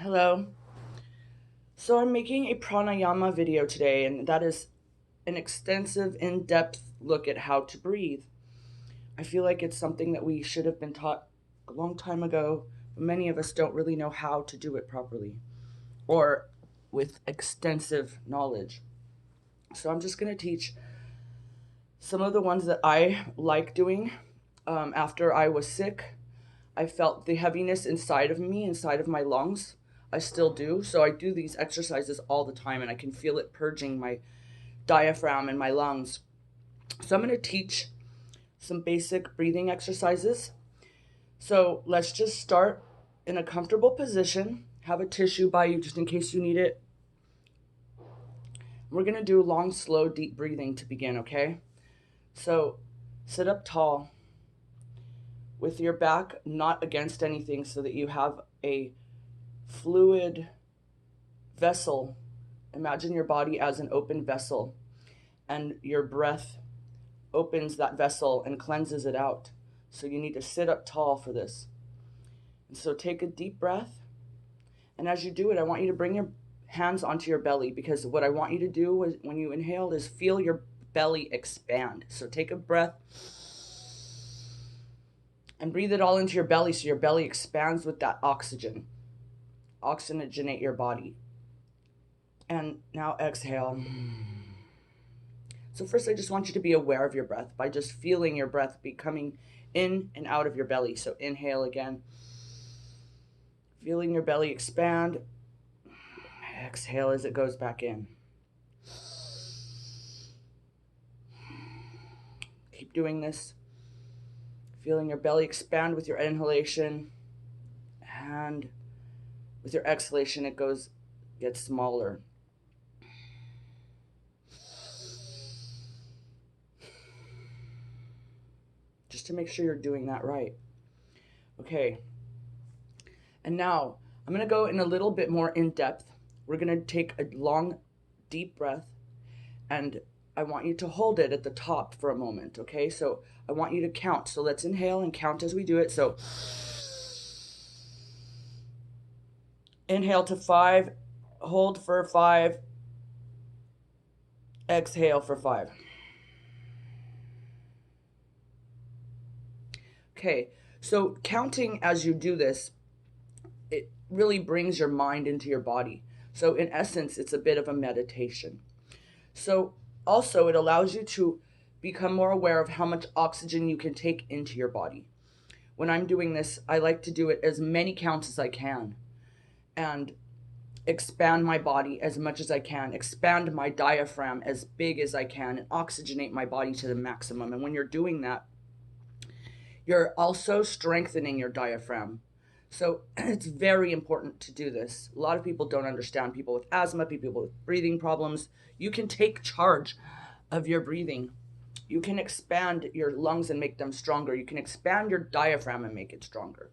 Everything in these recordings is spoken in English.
Hello. So I'm making a pranayama video today, and that is an extensive, in-depth look at how to breathe. I feel like it's something that we should have been taught a long time ago, but many of us don't really know how to do it properly or with extensive knowledge. So I'm just going to teach some of the ones that I like doing. After I was sick, I felt the heaviness inside of me, inside of my lungs. I still do. So I do these exercises all the time and I can feel it purging my diaphragm and my lungs. So I'm going to teach some basic breathing exercises. So let's just start in a comfortable position. Have a tissue by you just in case you need it. We're going to do long, slow, deep breathing to begin, okay? So sit up tall with your back not against anything so that you have a fluid vessel. Imagine your body as an open vessel, and your breath opens that vessel and cleanses it out. So you need to sit up tall for this. And so take a deep breath. And as you do it, I want you to bring your hands onto your belly, because what I want you to do is, when you inhale, is feel your belly expand. So take a breath and breathe it all into your belly so your belly expands with that oxygen. Oxygenate your body. And now exhale. So first I just want you to be aware of your breath by just feeling your breath be coming in and out of your belly. So inhale again. Feeling your belly expand. Exhale as it goes back in. Keep doing this. Feeling your belly expand with your inhalation, and with your exhalation it gets smaller. Just to make sure you're doing that right. Okay. And now I'm going to go in a little bit more in depth. We're going to take a long, deep breath, and I want you to hold it at the top for a moment, okay? So I want you to count. So let's inhale and count as we do it. So inhale to 5, hold for 5, exhale for 5. Okay, so counting as you do this, it really brings your mind into your body. So in essence, it's a bit of a meditation. So also it allows you to become more aware of how much oxygen you can take into your body. When I'm doing this, I like to do it as many counts as I can and expand my body as much as I can, expand my diaphragm as big as I can, and oxygenate my body to the maximum. And when you're doing that, you're also strengthening your diaphragm. So it's very important to do this. A lot of people don't understand. People with asthma, people with breathing problems. You can take charge of your breathing. You can expand your lungs and make them stronger. You can expand your diaphragm and make it stronger.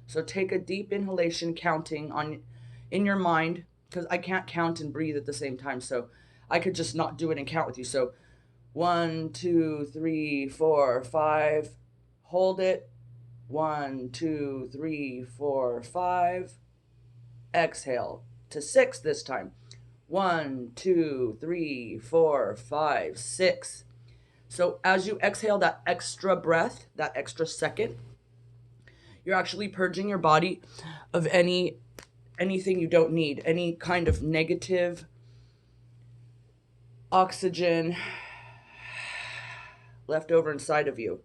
So take a deep inhalation, counting on in your mind, because I can't count and breathe at the same time. So I could just not do it and count with you. So 1, 2, 3, 4, 5. Hold it. 1, 2, 3, 4, 5. Exhale to 6 this time. 1, 2, 3, 4, 5, 6. So as you exhale that extra breath, that extra second, you're actually purging your body of anything you don't need, any kind of negative oxygen left over inside of you.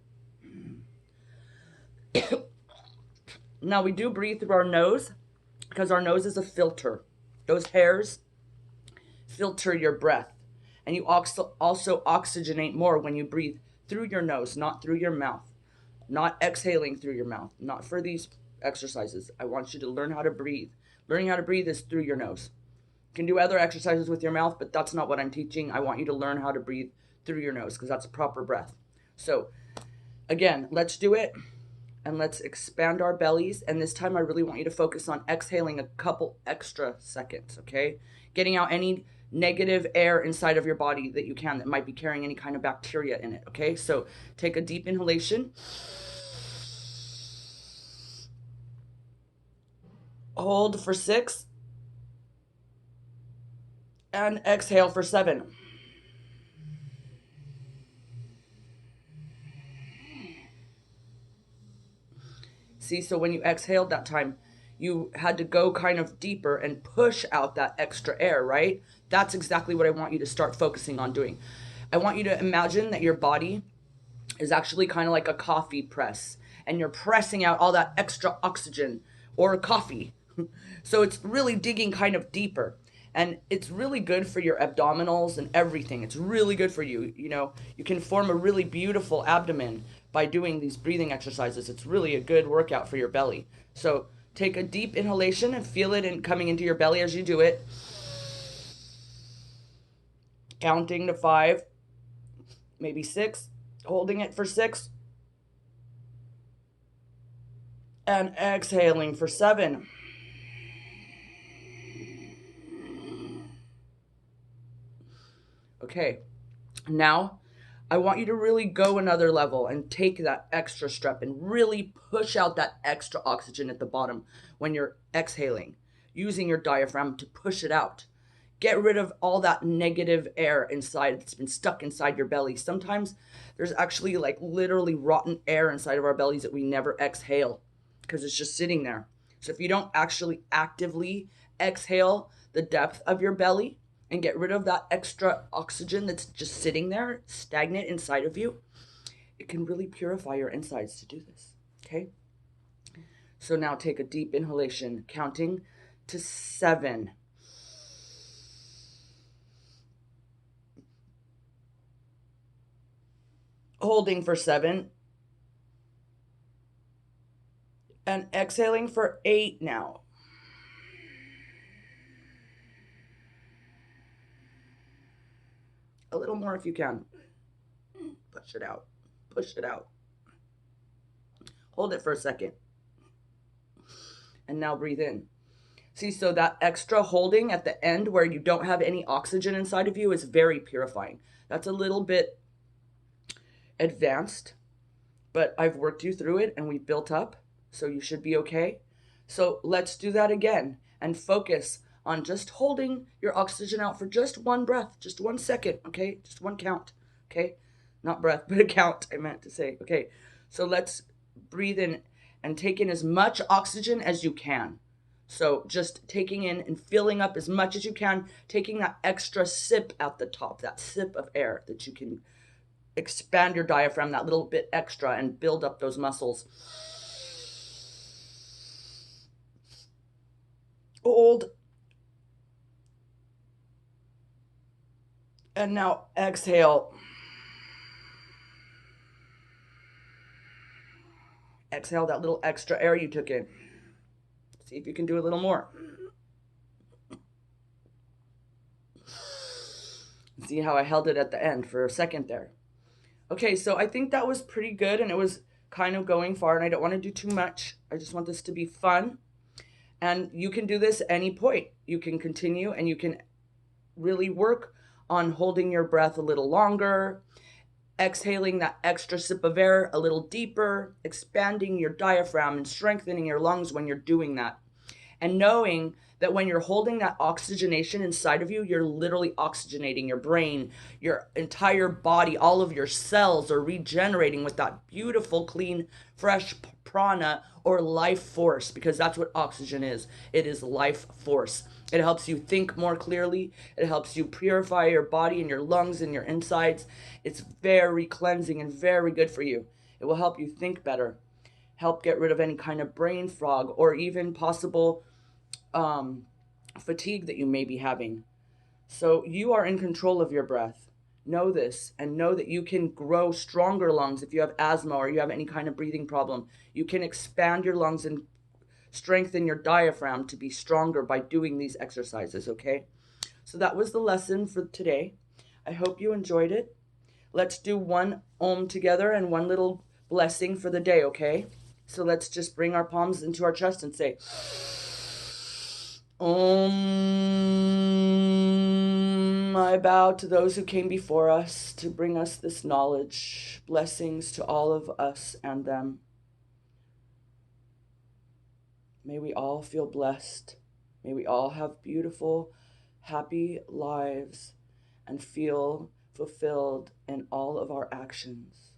Now we do breathe through our nose because our nose is a filter. Those hairs filter your breath. And you also oxygenate more when you breathe through your nose, not through your mouth. Not exhaling through your mouth. Not for these exercises. I want you to learn how to breathe. Learning how to breathe is through your nose. You can do other exercises with your mouth, but that's not what I'm teaching. I want you to learn how to breathe through your nose because that's proper breath. So again, let's do it. And let's expand our bellies. And this time I really want you to focus on exhaling a couple extra seconds, okay? Getting out any negative air inside of your body that you can that might be carrying any kind of bacteria in it, okay? So take a deep inhalation. Hold for 6. And exhale for 7. See, so when you exhaled that time, you had to go kind of deeper and push out that extra air, right? That's exactly what I want you to start focusing on doing. I want you to imagine that your body is actually kind of like a coffee press, and you're pressing out all that extra oxygen or coffee. So it's really digging kind of deeper. And it's really good for your abdominals and everything. It's really good for you. You know, you can form a really beautiful abdomen by doing these breathing exercises. It's really a good workout for your belly. So take a deep inhalation and feel it coming into your belly as you do it. Counting to 5, maybe 6, holding it for 6, and exhaling for 7. Okay, now I want you to really go another level and take that extra step and really push out that extra oxygen at the bottom when you're exhaling, using your diaphragm to push it out. Get rid of all that negative air inside that's been stuck inside your belly. Sometimes there's actually like literally rotten air inside of our bellies that we never exhale because it's just sitting there. So if you don't actually actively exhale the depth of your belly and get rid of that extra oxygen that's just sitting there stagnant inside of you, it can really purify your insides to do this. Okay? So now take a deep inhalation, counting to 7. Holding for 7. And exhaling for 8 now. A little more if you can. Push it out. Push it out. Hold it for a second. And now breathe in. See, so that extra holding at the end where you don't have any oxygen inside of you is very purifying. That's a little bit advanced, but I've worked you through it and we built up, so you should be okay. So let's do that again and focus on just holding your oxygen out for just one breath, just 1 second, okay? Just one count, okay? Not breath, but a count, I meant to say. Okay, so let's breathe in and take in as much oxygen as you can. So just taking in and filling up as much as you can, taking that extra sip at the top, that sip of air that you can expand your diaphragm that little bit extra and build up those muscles. Hold. And now exhale. Exhale that little extra air you took in. See if you can do a little more. See how I held it at the end for a second there. Okay, so I think that was pretty good and it was kind of going far and I don't want to do too much. I just want this to be fun. And you can do this any point. You can continue and you can really work on holding your breath a little longer, exhaling that extra sip of air a little deeper, expanding your diaphragm and strengthening your lungs when you're doing that. And knowing that when you're holding that oxygenation inside of you, you're literally oxygenating your brain, your entire body, all of your cells are regenerating with that beautiful, clean, fresh prana or life force, because that's what oxygen is. It is life force. It helps you think more clearly. It helps you purify your body and your lungs and your insides. It's very cleansing and very good for you. It will help you think better, help get rid of any kind of brain fog or even possible fatigue that you may be having. So you are in control of your breath. Know this and know that you can grow stronger lungs if you have asthma or you have any kind of breathing problem. You can expand your lungs and strengthen your diaphragm to be stronger by doing these exercises, okay? So that was the lesson for today. I hope you enjoyed it. Let's do one Om together and one little blessing for the day, okay? So let's just bring our palms into our chest and say, Om. I bow to those who came before us to bring us this knowledge. Blessings to all of us and them. May we all feel blessed. May we all have beautiful happy lives and feel fulfilled in all of our actions.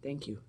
Thank you.